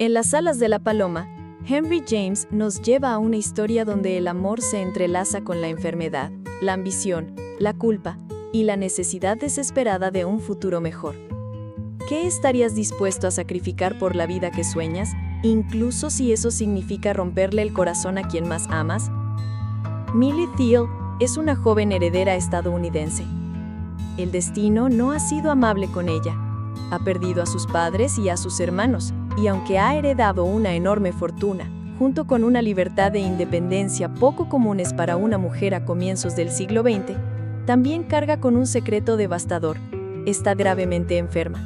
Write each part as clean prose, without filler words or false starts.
En las alas de la paloma, Henry James nos lleva a una historia donde el amor se entrelaza con la enfermedad, la ambición, la culpa y la necesidad desesperada de un futuro mejor. ¿Qué estarías dispuesto a sacrificar por la vida que sueñas, incluso si eso significa romperle el corazón a quien más amas? Millie Thiel es una joven heredera estadounidense. El destino no ha sido amable con ella. Ha perdido a sus padres y a sus hermanos, y aunque ha heredado una enorme fortuna, junto con una libertad e independencia poco comunes para una mujer a comienzos del siglo XX, también carga con un secreto devastador: está gravemente enferma.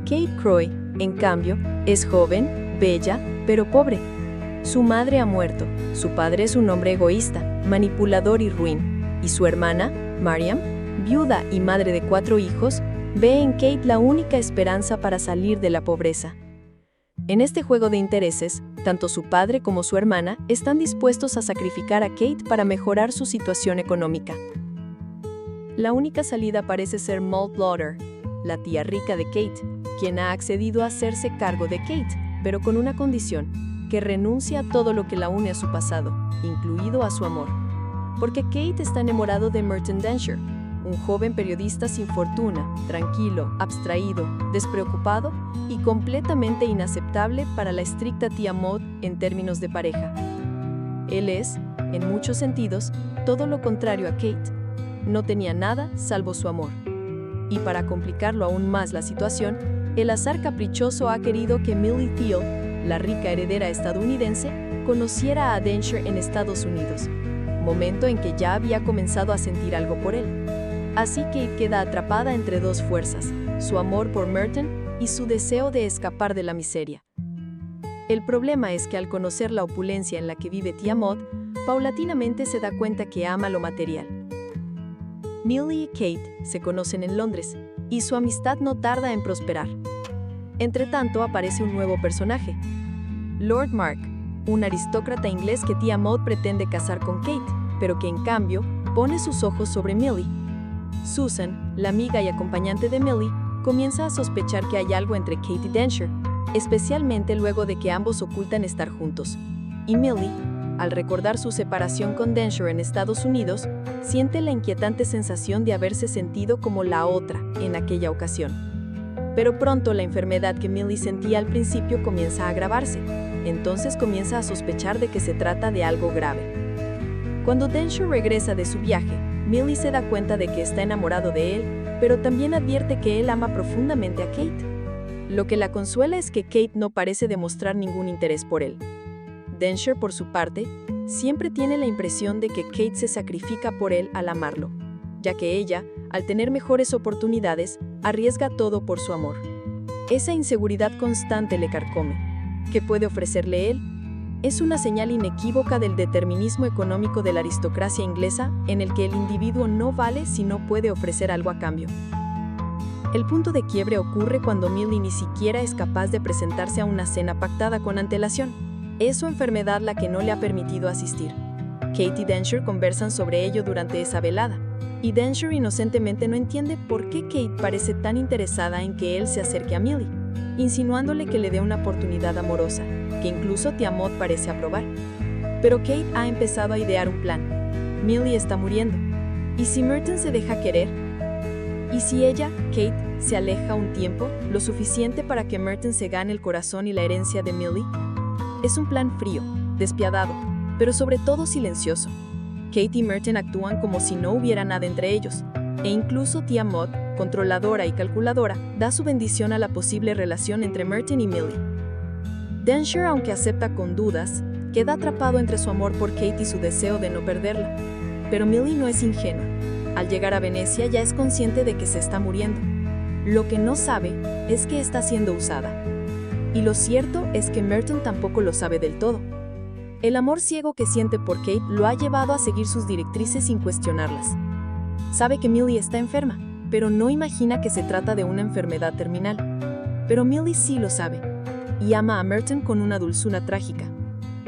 Kate Croy, en cambio, es joven, bella, pero pobre. Su madre ha muerto, su padre es un hombre egoísta, manipulador y ruin, y su hermana, Mariam, viuda y madre de 4 hijos, ve en Kate la única esperanza para salir de la pobreza. En este juego de intereses, tanto su padre como su hermana están dispuestos a sacrificar a Kate para mejorar su situación económica. La única salida parece ser Maud Lauder, la tía rica de Kate, quien ha accedido a hacerse cargo de Kate, pero con una condición: que renuncie a todo lo que la une a su pasado, incluido a su amor. Porque Kate está enamorado de Merton Densher, un joven periodista sin fortuna, tranquilo, abstraído, despreocupado y completamente inaceptable para la estricta tía Maud en términos de pareja. Él es, en muchos sentidos, todo lo contrario a Kate. No tenía nada salvo su amor. Y para complicarlo aún más la situación, el azar caprichoso ha querido que Millie Thiel, la rica heredera estadounidense, conociera a Densher en Estados Unidos, momento en que ya había comenzado a sentir algo por él. Así que queda atrapada entre dos fuerzas: su amor por Merton y su deseo de escapar de la miseria. El problema es que al conocer la opulencia en la que vive tía Maud, paulatinamente se da cuenta que ama lo material. Millie y Kate se conocen en Londres, y su amistad no tarda en prosperar. Entretanto aparece un nuevo personaje, Lord Mark, un aristócrata inglés que tía Maud pretende casar con Kate, pero que en cambio pone sus ojos sobre Millie. Susan, la amiga y acompañante de Millie, comienza a sospechar que hay algo entre Kate y Densher, especialmente luego de que ambos ocultan estar juntos. Y Millie, al recordar su separación con Densher en Estados Unidos, siente la inquietante sensación de haberse sentido como la otra en aquella ocasión. Pero pronto la enfermedad que Millie sentía al principio comienza a agravarse, entonces comienza a sospechar de que se trata de algo grave. Cuando Densher regresa de su viaje, Millie se da cuenta de que está enamorado de él, pero también advierte que él ama profundamente a Kate. Lo que la consuela es que Kate no parece demostrar ningún interés por él. Densher, por su parte, siempre tiene la impresión de que Kate se sacrifica por él al amarlo, ya que ella, al tener mejores oportunidades, arriesga todo por su amor. Esa inseguridad constante le carcome. ¿Qué puede ofrecerle él? Es una señal inequívoca del determinismo económico de la aristocracia inglesa, en el que el individuo no vale si no puede ofrecer algo a cambio. El punto de quiebre ocurre cuando Millie ni siquiera es capaz de presentarse a una cena pactada con antelación. Es su enfermedad la que no le ha permitido asistir. Kate y Densher conversan sobre ello durante esa velada, y Densher inocentemente no entiende por qué Kate parece tan interesada en que él se acerque a Millie, insinuándole que le dé una oportunidad amorosa, que incluso tía Maud parece aprobar. Pero Kate ha empezado a idear un plan. Millie está muriendo. ¿Y si Merton se deja querer? ¿Y si ella, Kate, se aleja un tiempo, lo suficiente para que Merton se gane el corazón y la herencia de Millie? Es un plan frío, despiadado, pero sobre todo silencioso. Kate y Merton actúan como si no hubiera nada entre ellos, e incluso tía Maud, controladora y calculadora, da su bendición a la posible relación entre Merton y Millie. Densher, aunque acepta con dudas, queda atrapado entre su amor por Kate y su deseo de no perderla. Pero Millie no es ingenua. Al llegar a Venecia ya es consciente de que se está muriendo. Lo que no sabe es que está siendo usada. Y lo cierto es que Merton tampoco lo sabe del todo. El amor ciego que siente por Kate lo ha llevado a seguir sus directrices sin cuestionarlas. Sabe que Millie está enferma, pero no imagina que se trata de una enfermedad terminal. Pero Millie sí lo sabe, y ama a Merton con una dulzura trágica.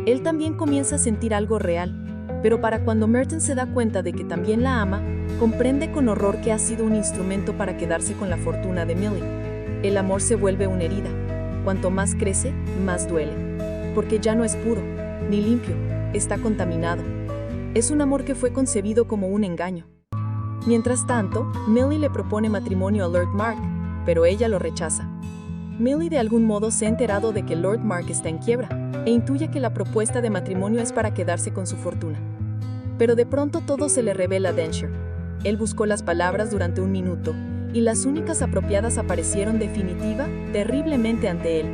Él también comienza a sentir algo real, pero para cuando Merton se da cuenta de que también la ama, comprende con horror que ha sido un instrumento para quedarse con la fortuna de Millie. El amor se vuelve una herida, Cuanto más crece, más duele. Porque ya no es puro, ni limpio, está contaminado. Es un amor que fue concebido como un engaño. Mientras tanto, Millie le propone matrimonio a Lord Mark, pero ella lo rechaza. Millie de algún modo se ha enterado de que Lord Mark está en quiebra, e intuye que la propuesta de matrimonio es para quedarse con su fortuna. Pero de pronto todo se le revela a Denshire. Él buscó las palabras durante un minuto, y las únicas apropiadas aparecieron definitiva, terriblemente ante él.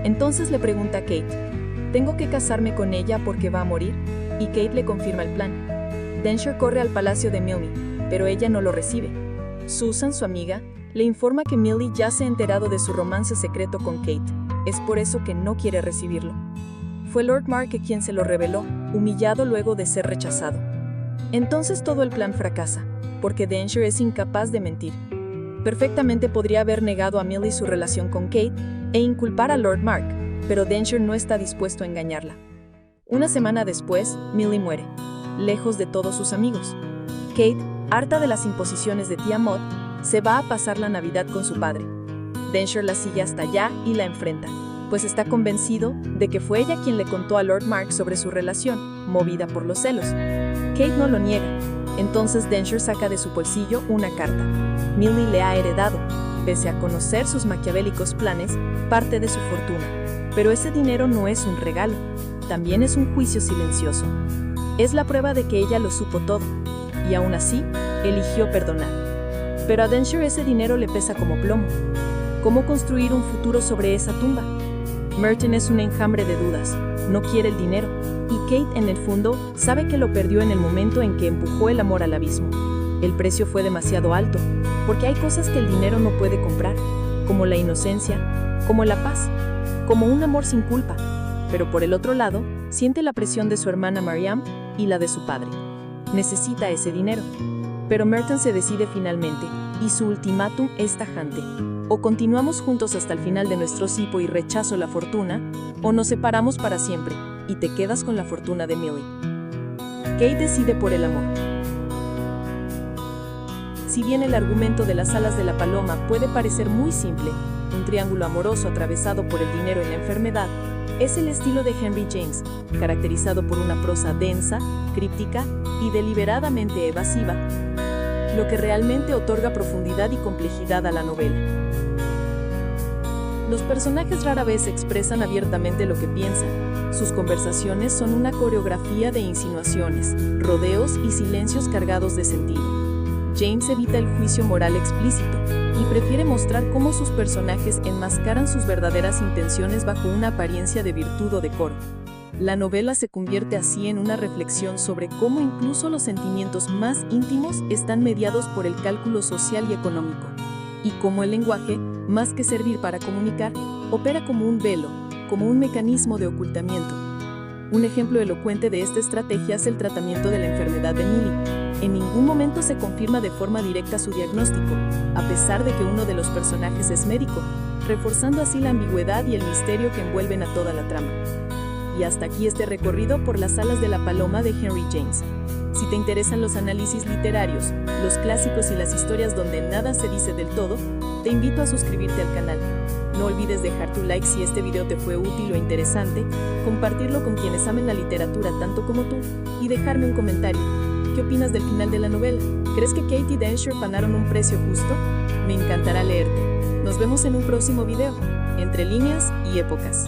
Entonces le pregunta a Kate, ¿tengo que casarme con ella porque va a morir? Y Kate le confirma el plan. Denshire corre al palacio de Millie, pero ella no lo recibe. Susan, su amiga, le informa que Millie ya se ha enterado de su romance secreto con Kate. Es por eso que no quiere recibirlo. Fue Lord Mark quien se lo reveló, humillado luego de ser rechazado. Entonces todo el plan fracasa, porque Denshire es incapaz de mentir. Perfectamente podría haber negado a Millie su relación con Kate e inculpar a Lord Mark, pero Denshire no está dispuesto a engañarla. Una semana después, Millie muere, lejos de todos sus amigos. Kate, harta de las imposiciones de tía Maud, se va a pasar la Navidad con su padre. Denshire la sigue hasta allá y la enfrenta, pues está convencido de que fue ella quien le contó a Lord Mark sobre su relación, movida por los celos. Kate no lo niega. Entonces Denshire saca de su bolsillo una carta. Millie le ha heredado, pese a conocer sus maquiavélicos planes, parte de su fortuna. Pero ese dinero no es un regalo, también es un juicio silencioso. Es la prueba de que ella lo supo todo, y aún así, eligió perdonar. Pero a Denshire ese dinero le pesa como plomo. ¿Cómo construir un futuro sobre esa tumba? Merton es un enjambre de dudas, no quiere el dinero, y Kate en el fondo sabe que lo perdió en el momento en que empujó el amor al abismo. El precio fue demasiado alto, porque hay cosas que el dinero no puede comprar, como la inocencia, como la paz, como un amor sin culpa. Pero por el otro lado, siente la presión de su hermana Mariam y la de su padre. Necesita ese dinero. Pero Merton se decide finalmente, y su ultimátum es tajante. O continuamos juntos hasta el final de nuestro cipo y rechazo la fortuna, o nos separamos para siempre, y te quedas con la fortuna de Millie. Kate decide por el amor. Si bien el argumento de las alas de la paloma puede parecer muy simple, un triángulo amoroso atravesado por el dinero y la enfermedad, es el estilo de Henry James, caracterizado por una prosa densa, críptica y deliberadamente evasiva, lo que realmente otorga profundidad y complejidad a la novela. Los personajes rara vez expresan abiertamente lo que piensan. Sus conversaciones son una coreografía de insinuaciones, rodeos y silencios cargados de sentido. James evita el juicio moral explícito y prefiere mostrar cómo sus personajes enmascaran sus verdaderas intenciones bajo una apariencia de virtud o decoro. La novela se convierte así en una reflexión sobre cómo incluso los sentimientos más íntimos están mediados por el cálculo social y económico, y cómo el lenguaje, más que servir para comunicar, opera como un velo, como un mecanismo de ocultamiento. Un ejemplo elocuente de esta estrategia es el tratamiento de la enfermedad de Millie. En ningún momento se confirma de forma directa su diagnóstico, a pesar de que uno de los personajes es médico, reforzando así la ambigüedad y el misterio que envuelven a toda la trama. Y hasta aquí este recorrido por las alas de la paloma de Henry James. Si te interesan los análisis literarios, los clásicos y las historias donde nada se dice del todo, te invito a suscribirte al canal. No olvides dejar tu like si este video te fue útil o interesante, compartirlo con quienes amen la literatura tanto como tú, y dejarme un comentario. ¿Qué opinas del final de la novela? ¿Crees que Kate y Denshire pagaron un precio justo? Me encantará leerte. Nos vemos en un próximo video, Entre líneas y épocas.